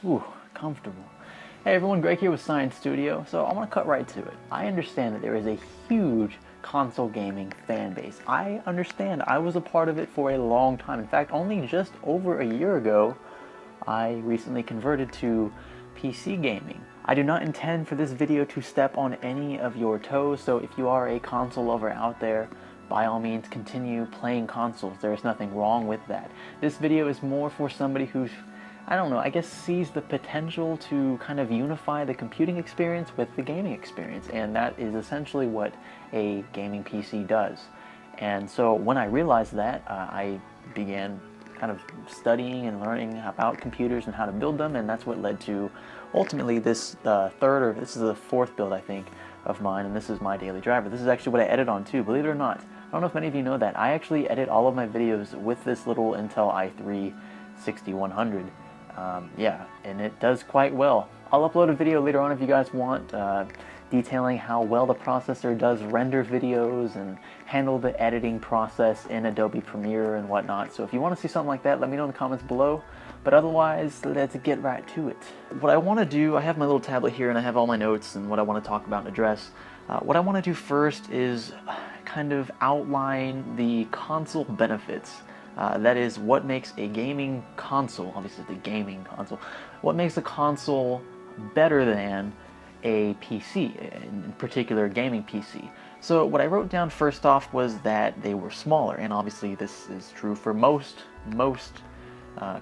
Ooh, comfortable. Hey everyone, Greg here with Science Studio. So I want to cut right to it. I understand that there is a huge console gaming fan base. I understand. I was a part of it for a long time. In fact, only just over a year ago, I recently converted to PC gaming. I do not intend for this video to step on any of your toes, so if you are a console lover out there, by all means continue playing consoles. There is nothing wrong with that. This video is more for somebody who's, I don't know, I guess sees the potential to kind of unify the computing experience with the gaming experience, and that is essentially what a gaming PC does. And so when I realized that, I began kind of studying and learning about computers and how to build them, and that's what led to ultimately this this is the fourth build, I think, of mine, and this is my daily driver. This is actually what I edit on too, believe it or not. I don't know if many of you know that. I actually edit all of my videos with this little Intel i3 6100. Yeah, and it does quite well. I'll upload a video later on if you guys want, detailing how well the processor does render videos and handle the editing process in Adobe Premiere and whatnot. So if you want to see something like that, let me know in the comments below. But otherwise, let's get right to it. What I want to do, I have my little tablet here and I have all my notes and what I want to talk about and address. What I want to do first is kind of outline the console benefits. That is, what makes a gaming console, obviously the gaming console, what makes a console better than a PC, in particular a gaming PC. So what I wrote down first off was that they were smaller, and obviously this is true for most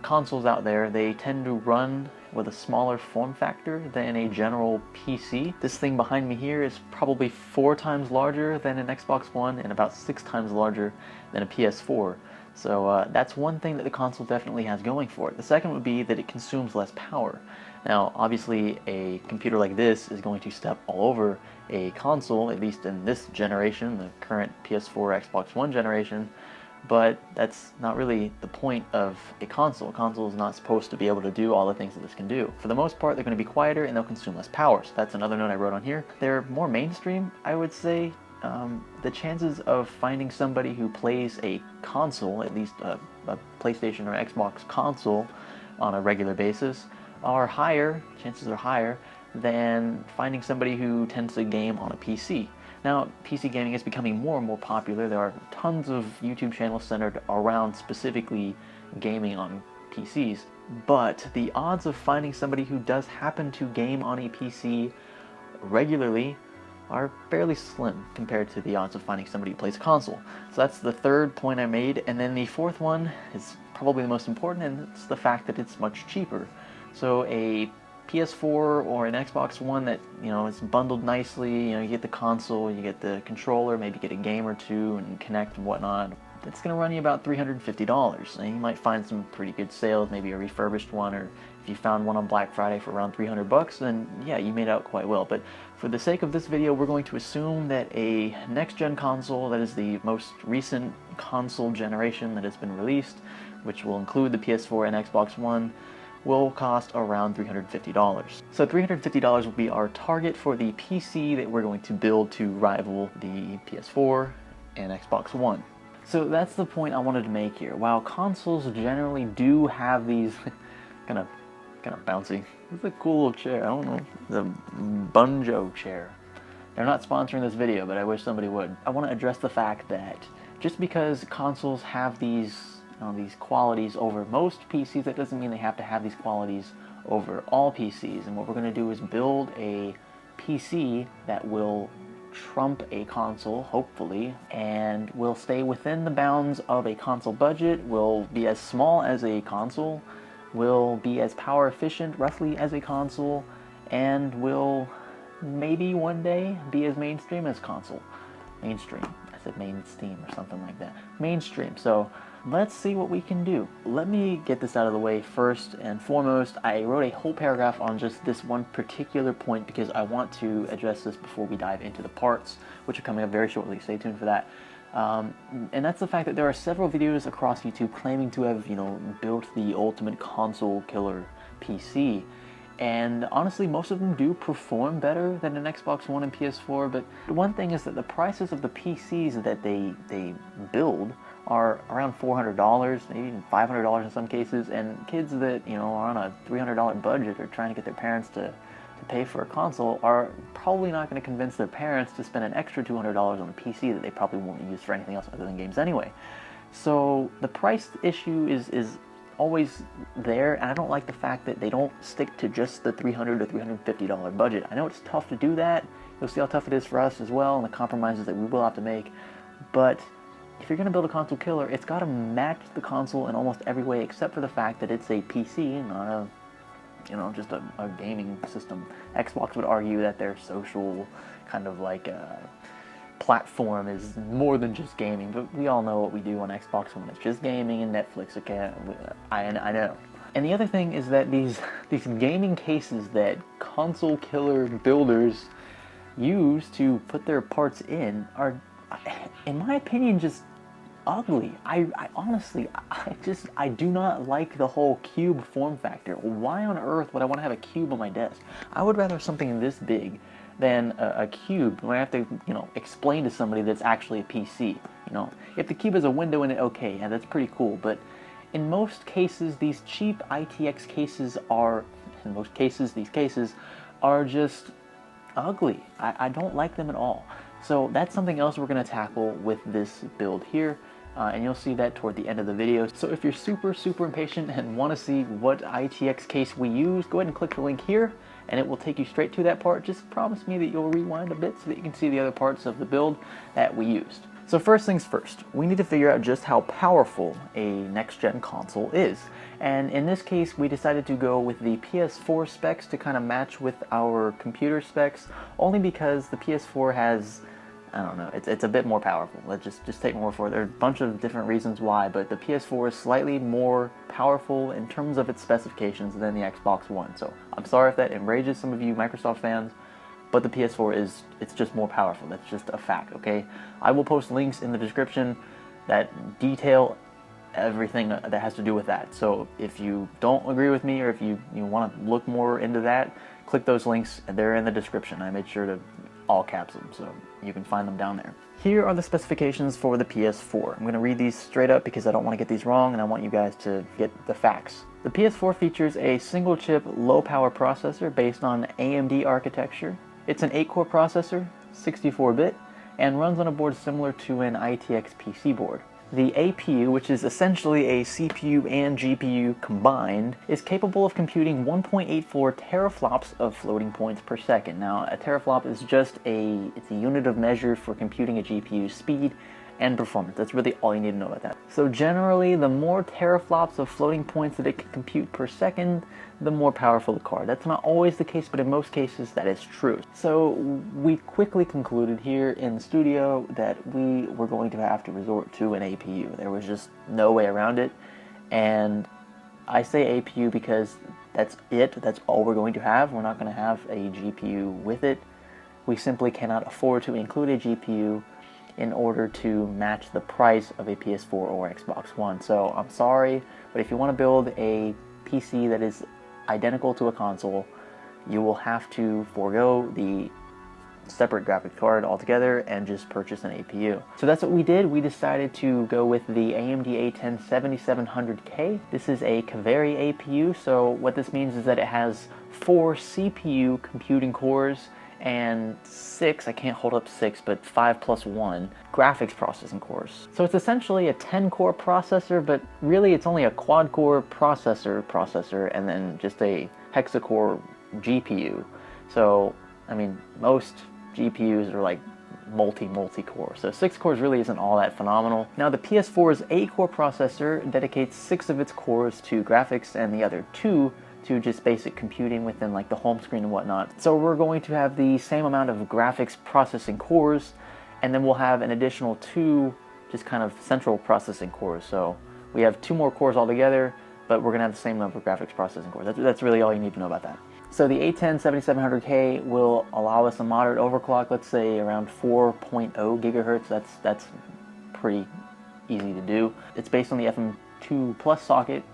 consoles out there. They tend to run with a smaller form factor than a general PC. This thing behind me here is probably 4 times larger than an Xbox One and about 6 times larger than a PS4. So that's one thing that the console definitely has going for it. The second would be that it consumes less power. Now, obviously, a computer like this is going to step all over a console, at least in this generation, the current PS4, Xbox One generation, but that's not really the point of a console. A console is not supposed to be able to do all the things that this can do. For the most part, they're going to be quieter and they'll consume less power. So that's another note I wrote on here. They're more mainstream, I would say. The chances of finding somebody who plays a console, at least a PlayStation or Xbox console, on a regular basis are higher, chances are higher, than finding somebody who tends to game on a PC. Now, PC gaming is becoming more and more popular. There are tons of YouTube channels centered around specifically gaming on PCs, but the odds of finding somebody who does happen to game on a PC regularly are fairly slim compared to the odds of finding somebody who plays a console. So that's the third point I made, and then the fourth one is probably the most important, and it's the fact that it's much cheaper. So a PS4 or an Xbox One that, you know, is bundled nicely, you know, you get the console, you get the controller, maybe get a game or two and connect and whatnot, that's going to run you about $350. And you might find some pretty good sales, maybe a refurbished one, or if you found one on Black Friday for around 300 bucks, then yeah, you made out quite well. But for the sake of this video, we're going to assume that a next-gen console, that is the most recent console generation that has been released, which will include the PS4 and Xbox One, will cost around $350. So $350 will be our target for the PC that we're going to build to rival the PS4 and Xbox One. So that's the point I wanted to make here. While consoles generally do have these kind of bouncy, it's a cool little chair, I don't know, the Bunjo chair. They're not sponsoring this video, but I wish somebody would. I want to address the fact that just because consoles have these qualities over most PCs, that doesn't mean they have to have these qualities over all PCs. And what we're going to do is build a PC that will trump a console, hopefully, and will stay within the bounds of a console budget, will be as small as a console, will be as power efficient roughly as a console, and will maybe one day be as mainstream as console. Mainstream. I said mainstream or something like that. Mainstream. So let's see what we can do. Let me get this out of the way first and foremost. I wrote a whole paragraph on just this one particular point because I want to address this before we dive into the parts, which are coming up very shortly. Stay tuned for that. And that's the fact that there are several videos across YouTube claiming to have, you know, built the ultimate console killer PC. And honestly, most of them do perform better than an Xbox One and PS4, but one thing is that the prices of the PCs that they build are around $400, maybe even $500 in some cases, and kids that, you know, are on a $300 budget or trying to get their parents to pay for a console are probably not going to convince their parents to spend an extra $200 on a PC that they probably won't use for anything else other than games anyway. So the price issue is always there, and I don't like the fact that they don't stick to just the $300 to $350 budget. I know it's tough to do that. You'll see how tough it is for us as well, and the compromises that we will have to make. But if you're going to build a console killer, it's got to match the console in almost every way, except for the fact that it's a PC, not a, you know, just a gaming system. Xbox would argue that their social kind of like platform is more than just gaming, but we all know what we do on Xbox when it's just gaming and Netflix. Okay, I know. And the other thing is that these gaming cases that console killer builders use to put their parts in are, in my opinion, just ugly. I honestly, I do not like the whole cube form factor. Why on earth would I want to have a cube on my desk? I would rather something this big than a cube when I have to, you know, explain to somebody that's actually a PC. You know, if the cube has a window in it, okay, yeah, that's pretty cool. But in most cases, these cheap ITX cases are, these cases are just ugly. I don't like them at all. So that's something else we're going to tackle with this build here. And you'll see that toward the end of the video. So if you're super impatient and want to see what ITX case we use, go ahead and click the link here and it will take you straight to that part. Just promise me that you'll rewind a bit so that you can see the other parts of the build that we used. So first things first, we need to figure out just how powerful a next-gen console is. And in this case, we decided to go with the PS4 specs to kind of match with our computer specs, only because the PS4 has, I don't know, it's a bit more powerful. Let's just take more for it. There are a bunch of different reasons why, but the PS4 is slightly more powerful in terms of its specifications than the Xbox One. So I'm sorry if that enrages some of you Microsoft fans, but the PS4 it's just more powerful. That's just a fact, okay? I will post links in the description that detail everything that has to do with that. So if you don't agree with me, or if you want to look more into that, click those links, and they're in the description. I made sure to all caps them, so you can find them down there. Here are the specifications for the PS4. I'm going to read these straight up because I don't want to get these wrong, and I want you guys to get the facts. The PS4 features a single-chip, low-power processor based on AMD architecture. It's an 8-core processor, 64-bit, and runs on a board similar to an ITX PC board. The APU, which is essentially a CPU and GPU combined, is capable of computing 1.84 teraflops of floating points per second. Now, a teraflop is just it's a unit of measure for computing a GPU's speed and performance. That's really all you need to know about that. So generally, the more teraflops of floating points that it can compute per second, the more powerful the card. That's not always the case, but in most cases that is true. So we quickly concluded here in the studio that we were going to have to resort to an APU. There was just no way around it, and I say APU because that's it. That's all we're going to have. We're not going to have a GPU with it. We simply cannot afford to include a GPU in order to match the price of a PS4 or Xbox One. So I'm sorry, but if you want to build a PC that is identical to a console, you will have to forego the separate graphics card altogether and just purchase an APU. So that's what we did. We decided to go with the AMD A10 7700K. This is a Kaveri APU, so what this means is that it has 4 CPU computing cores and 6, I can't hold up 6, but 5 plus 1 graphics processing cores. So it's essentially a 10-core processor, but really it's only a quad-core processor, and then just a hexa-core GPU. So, I mean, most GPUs are like multi-core. So 6 cores really isn't all that phenomenal. Now the PS4's 8-core processor dedicates 6 of its cores to graphics and the other 2 to just basic computing within like the home screen and whatnot. So we're going to have the same amount of graphics processing cores, and then we'll have an additional 2 just kind of central processing cores. So we have 2 more cores altogether, but we're gonna have the same number of graphics processing cores. That's really all you need to know about that. So the A10 7700K will allow us a moderate overclock, let's say around 4.0 gigahertz. That's pretty easy to do. It's based on the FM2 Plus socket,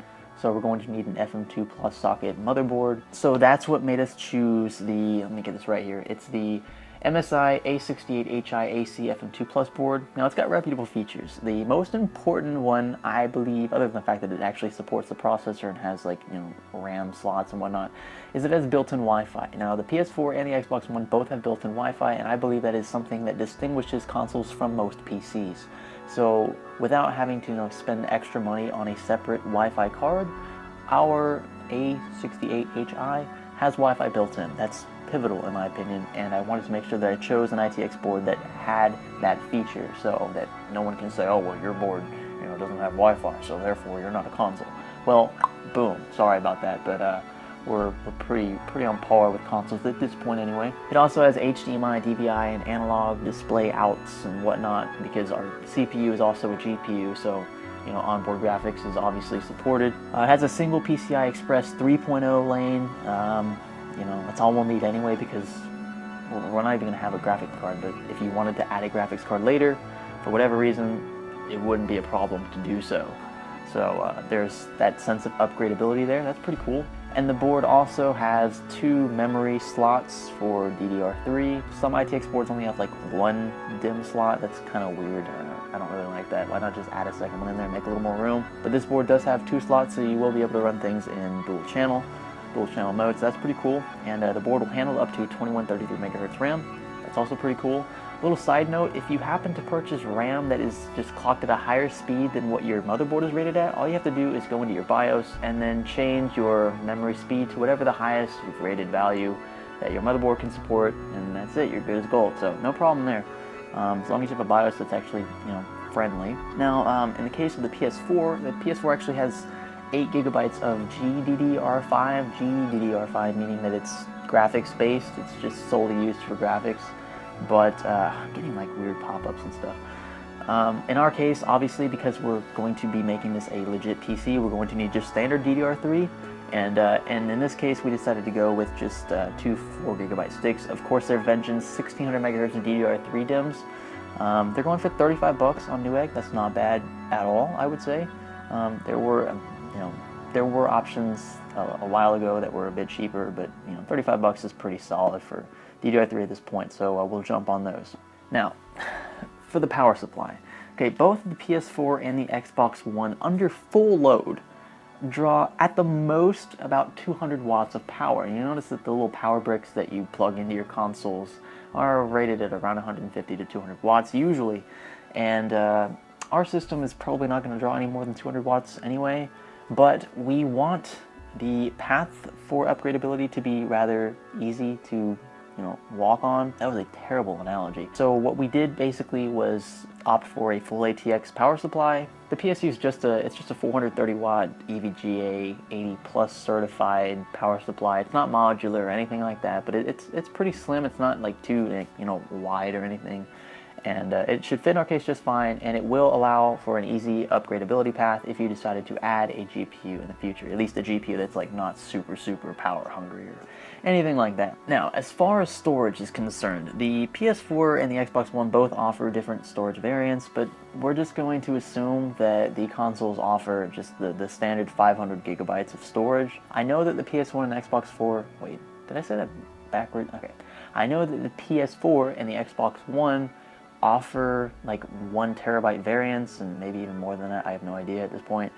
so we're going to need an FM2 Plus socket motherboard. So that's what made us choose the, let me get this right here, it's the MSI A68HI AC FM2 Plus board. Now it's got reputable features. The most important one, I believe, other than the fact that it actually supports the processor and has like, you know, RAM slots and whatnot, is it has built-in Wi-Fi. Now the PS4 and the Xbox One both have built-in Wi-Fi, and I believe that is something that distinguishes consoles from most PCs. So without having to, you know, spend extra money on a separate Wi-Fi card, our A68HI has Wi-Fi built in. That's pivotal in my opinion, and I wanted to make sure that I chose an ITX board that had that feature, so that no one can say, oh well, your board, you know, doesn't have Wi-Fi, so therefore you're not a console. Well, boom, sorry about that, but we're pretty on par with consoles at this point anyway. It also has HDMI, DVI, and analog display outs and whatnot, because our CPU is also a GPU, so you know, onboard graphics is obviously supported. It has a single PCI Express 3.0 lane. You know, that's all we'll need anyway, because we're not even going to have a graphics card, but if you wanted to add a graphics card later, for whatever reason, it wouldn't be a problem to do so. So there's that sense of upgradability there. That's pretty cool. And the board also has 2 memory slots for DDR3. Some ITX boards only have like 1 DIMM slot. That's kind of weird. I don't really like that. Why not just add a second one in there and make a little more room? But this board does have 2 slots, so you will be able to run things in dual channel mode, so that's pretty cool. And the board will handle up to 2133 megahertz RAM. That's also pretty cool. Little side note, if you happen to purchase RAM that is just clocked at a higher speed than what your motherboard is rated at, all you have to do is go into your BIOS and then change your memory speed to whatever the highest rated value that your motherboard can support, and that's it, you're good as gold. So no problem there, as long as you have a BIOS that's actually, you know, friendly. Now, in the case of the PS4 actually has 8 gigabytes of GDDR5. GDDR5 meaning that it's graphics based, it's just solely used for graphics. But I'm getting like weird pop-ups and stuff. In our case, obviously, because we're going to be making this a legit PC, we're going to need just standard DDR3, and in this case, we decided to go with just 2 4GB sticks. Of course, they're Vengeance 1600 MHz of DDR3 DIMMs. They're going for $35 on Newegg. That's not bad at all, I would say. There were options a while ago that were a bit cheaper, but you know, $35 is pretty solid for DDR3 at this point, so we'll jump on those. Now, for the power supply. Okay, both the PS4 and the Xbox One under full load draw at the most about 200 watts of power. And you notice that the little power bricks that you plug into your consoles are rated at around 150 to 200 watts usually, and our system is probably not going to draw any more than 200 watts anyway, but we want the path for upgradability to be rather easy to, you know, walk on. That was a terrible analogy. So what we did basically was opt for a full ATX power supply. The PSU is just a 430 watt EVGA 80 plus certified power supply. It's not modular or anything like that, but it's pretty slim. It's not like too, you know, wide or anything. And it should fit in our case just fine, and it will allow for an easy upgradability path if you decided to add a GPU in the future, at least a GPU that's like not super power hungry or anything like that. Now, as far as storage is concerned, the PS4 and the Xbox One both offer different storage variants, but we're just going to assume that the consoles offer just the standard 500 gigabytes of storage. I know that the PS1 and Xbox 4, wait, did I say that backward? Okay. I know that the PS4 and the Xbox One offer like 1 terabyte variants, and maybe even more than that, I have no idea at this point,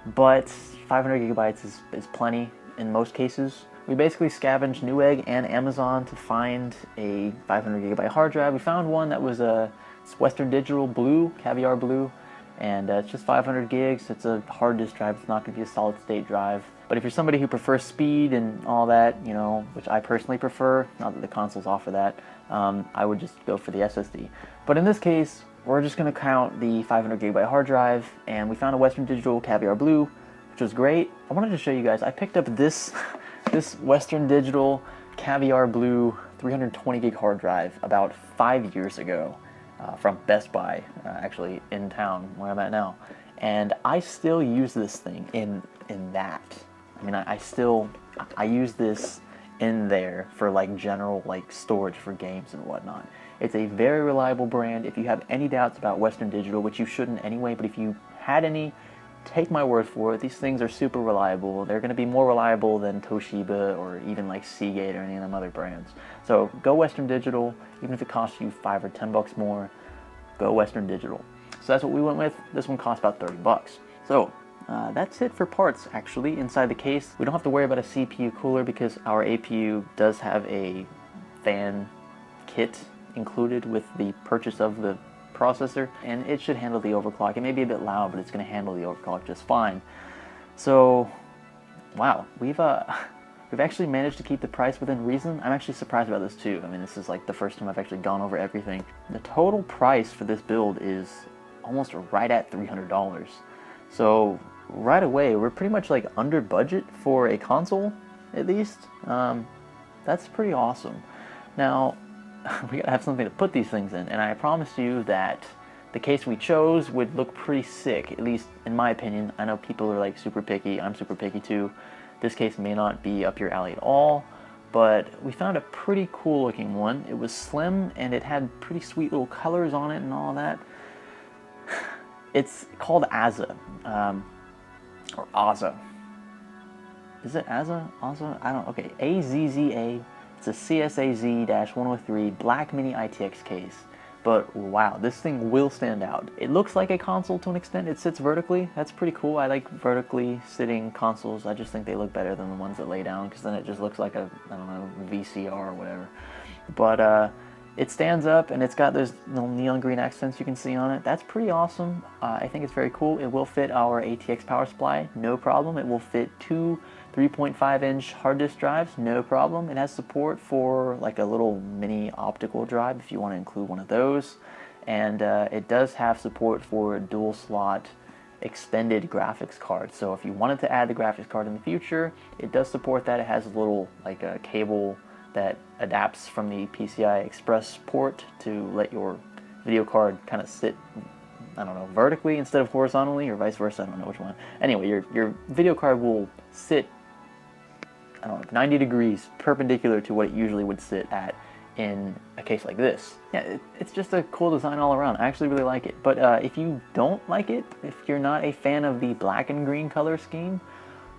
but 500 gigabytes is plenty in most cases. We basically scavenged Newegg and Amazon to find a 500 gigabyte hard drive. We found one that was it's Western Digital Blue, Caviar Blue, and it's just 500 gigs. It's a hard disk drive. It's not going to be a solid state drive. But if you're somebody who prefers speed and all that, you know, which I personally prefer, not that the consoles offer that, I would just go for the SSD. But in this case, we're just going to count the 500 gigabyte hard drive, and we found a Western Digital Caviar Blue, which was great. I wanted to show you guys, I picked up this Western Digital Caviar Blue 320 gig hard drive about 5 years ago from Best Buy, actually in town where I'm at now. And I still use this thing in that. I mean, I use this in there for like general like storage for games and whatnot. It's a very reliable brand. If you have any doubts about Western Digital, which you shouldn't anyway, but if you had any, take my word for it, these things are super reliable. They're going to be more reliable than Toshiba or even like Seagate or any of them other brands. So go Western Digital, even if it costs you $5 or $10 more, go Western Digital. So that's what we went with. This one cost about $30. So that's it for parts actually inside the case. We don't have to worry about a CPU cooler because our APU does have a fan kit included with the purchase of the processor, and it should handle the overclock. It may be a bit loud, but it's going to handle the overclock just fine. So, wow, we've actually managed to keep the price within reason. I'm actually surprised about this too. I mean, this is like the first time I've actually gone over everything. The total price for this build is almost right at $300. So right away, we're pretty much like under budget for a console, at least. That's pretty awesome. Now, we gotta have something to put these things in, and I promise you that the case we chose would look pretty sick, at least in my opinion. I know people are like super picky, I'm super picky too. This case may not be up your alley at all, but we found a pretty cool looking one. It was slim and it had pretty sweet little colors on it and all that. It's called Azza, or Azza. Is it Azza? Azza? I don't, okay, A-Z-Z-A. It's a CSAZ-103 black mini ITX case, but wow, this thing will stand out. It looks like a console to an extent. It sits vertically. That's pretty cool. I like vertically sitting consoles. I just think they look better than the ones that lay down, because then it just looks like a, I don't know, VCR or whatever. But it stands up, and it's got those little neon green accents you can see on it. That's pretty awesome. I think it's very cool. It will fit our ATX Power Supply, no problem. It will fit two 3.5-inch hard disk drives, no problem. It has support for like a little mini optical drive if you want to include one of those. And it does have support for dual slot extended graphics card. So if you wanted to add the graphics card in the future, it does support that. It has a little like a cable that adapts from the PCI Express port to let your video card kind of sit, I don't know, vertically instead of horizontally, or vice versa. I don't know which one. Anyway, your video card will sit, I don't know, 90 degrees perpendicular to what it usually would sit at in a case like this. Yeah, it's just a cool design all around. I actually really like it. But if you don't like it, if you're not a fan of the black and green color scheme,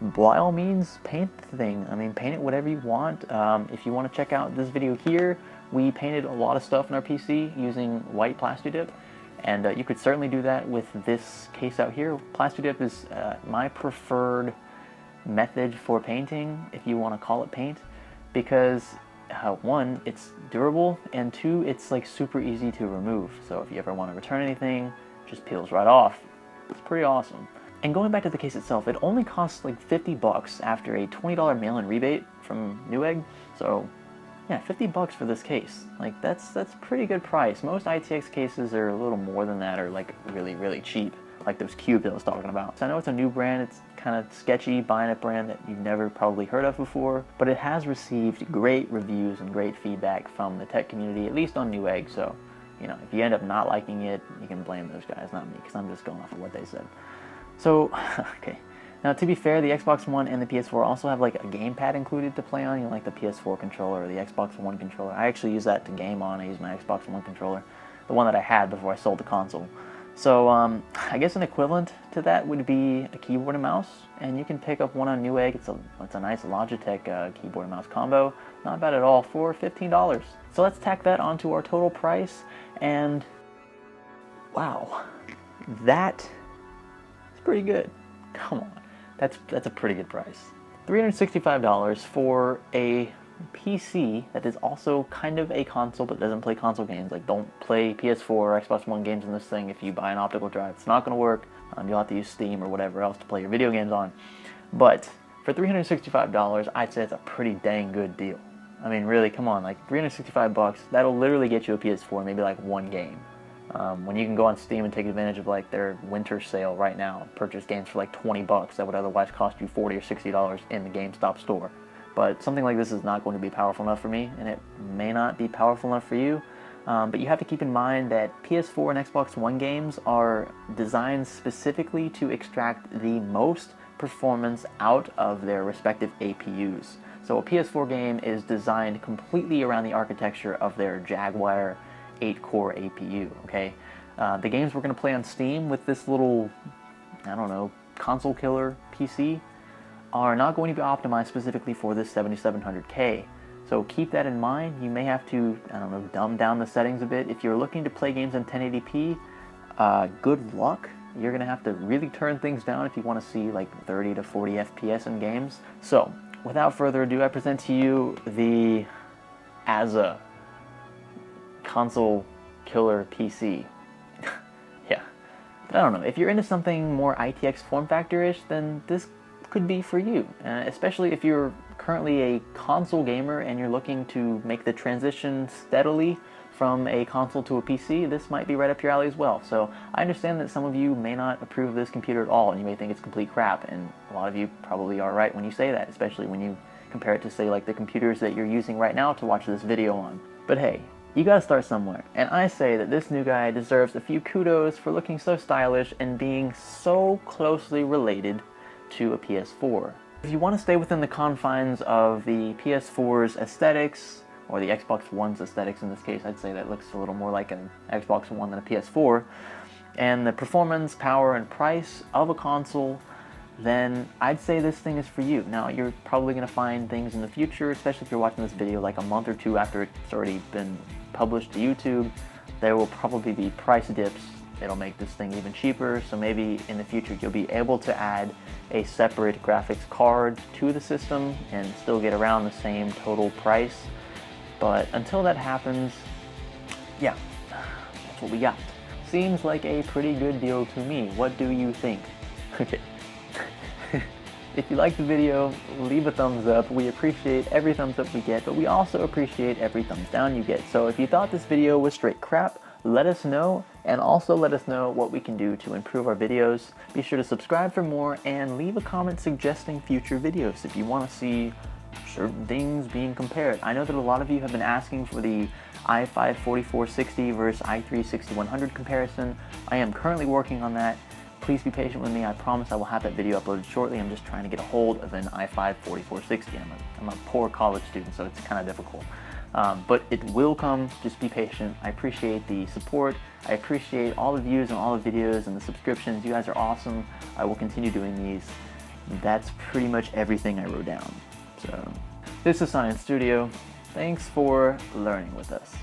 by all means, paint the thing. I mean, paint it whatever you want. If you want to check out this video here, we painted a lot of stuff in our PC using white Plastidip, and you could certainly do that with this case out here. Plastidip is my preferred method for painting, if you want to call it paint, because one, it's durable, and two, it's like super easy to remove. So if you ever want to return anything, it just peels right off. It's pretty awesome. And going back to the case itself, it only costs like $50 after a $20 mail-in rebate from Newegg. So yeah, $50 for this case. Like that's pretty good price. Most ITX cases are a little more than that, or like really, really cheap, like those cubes I was talking about. So I know it's a new brand, it's kind of sketchy buying a brand that you've never probably heard of before, but it has received great reviews and great feedback from the tech community, at least on Newegg. So, you know, if you end up not liking it, you can blame those guys, not me, because I'm just going off of what they said. So, okay. Now, to be fair, the Xbox One and the PS4 also have like a gamepad included to play on, you know, like the PS4 controller or the Xbox One controller. I actually use that to game on. I use my Xbox One controller, the one that I had before I sold the console. So, I guess an equivalent to that would be a keyboard and mouse, and you can pick up one on Newegg. It's a nice Logitech keyboard and mouse combo. Not bad at all for $15. So let's tack that onto our total price, and wow, that pretty good. Come on, that's a pretty good price. $365 for a PC that is also kind of a console but doesn't play console games. Like, don't play PS4 or Xbox One games in this thing if you buy an optical drive. It's not going to work. You'll have to use Steam or whatever else to play your video games on. But for $365, I'd say it's a pretty dang good deal. I mean, really, come on, like $365, that'll literally get you a PS4, maybe like one game. When you can go on Steam and take advantage of like their winter sale right now, purchase games for like $20 that would otherwise cost you $40 or $60 in the GameStop store. But something like this is not going to be powerful enough for me, and it may not be powerful enough for you. But you have to keep in mind that PS4 and Xbox One games are designed specifically to extract the most performance out of their respective APUs. So a PS4 game is designed completely around the architecture of their Jaguar 8-core APU, okay? The games we're going to play on Steam with this little, I don't know, console killer PC are not going to be optimized specifically for this 7700K. So keep that in mind. You may have to, I don't know, dumb down the settings a bit. If you're looking to play games in 1080p, good luck. You're gonna have to really turn things down if you want to see like 30 to 40 FPS in games. So without further ado, I present to you the Azza console killer PC. Yeah, I don't know. If you're into something more ITX form factor-ish, then this could be for you, especially if you're currently a console gamer and you're looking to make the transition steadily from a console to a PC. This might be right up your alley as well. So I understand that some of you may not approve of this computer at all and you may think it's complete crap, and a lot of you probably are right when you say that, especially when you compare it to, say, like the computers that you're using right now to watch this video on. But hey, you gotta start somewhere, and I say that this new guy deserves a few kudos for looking so stylish and being so closely related to a PS4. If you want to stay within the confines of the PS4's aesthetics, or the Xbox One's aesthetics in this case, I'd say that looks a little more like an Xbox One than a PS4, and the performance, power, and price of a console, then I'd say this thing is for you. Now, you're probably going to find things in the future, especially if you're watching this video like a month or two after it's already been published to YouTube, there will probably be price dips. It'll make this thing even cheaper, so maybe in the future you'll be able to add a separate graphics card to the system and still get around the same total price. But until that happens, yeah, that's what we got. Seems like a pretty good deal to me. What do you think? Okay. If you like the video, leave a thumbs up. We appreciate every thumbs up we get, but we also appreciate every thumbs down you get. So if you thought this video was straight crap, let us know, and also let us know what we can do to improve our videos. Be sure to subscribe for more and leave a comment suggesting future videos if you want to see certain things being compared. I know that a lot of you have been asking for the i5 4460 versus i3 6100 comparison. I am currently working on that. Please be patient with me. I promise I will have that video uploaded shortly. I'm just trying to get a hold of an i5 4460. I'm a poor college student, so it's kind of difficult. But it will come. Just be patient. I appreciate the support. I appreciate all the views and all the videos and the subscriptions. You guys are awesome. I will continue doing these. That's pretty much everything I wrote down. So this is Science Studio. Thanks for learning with us.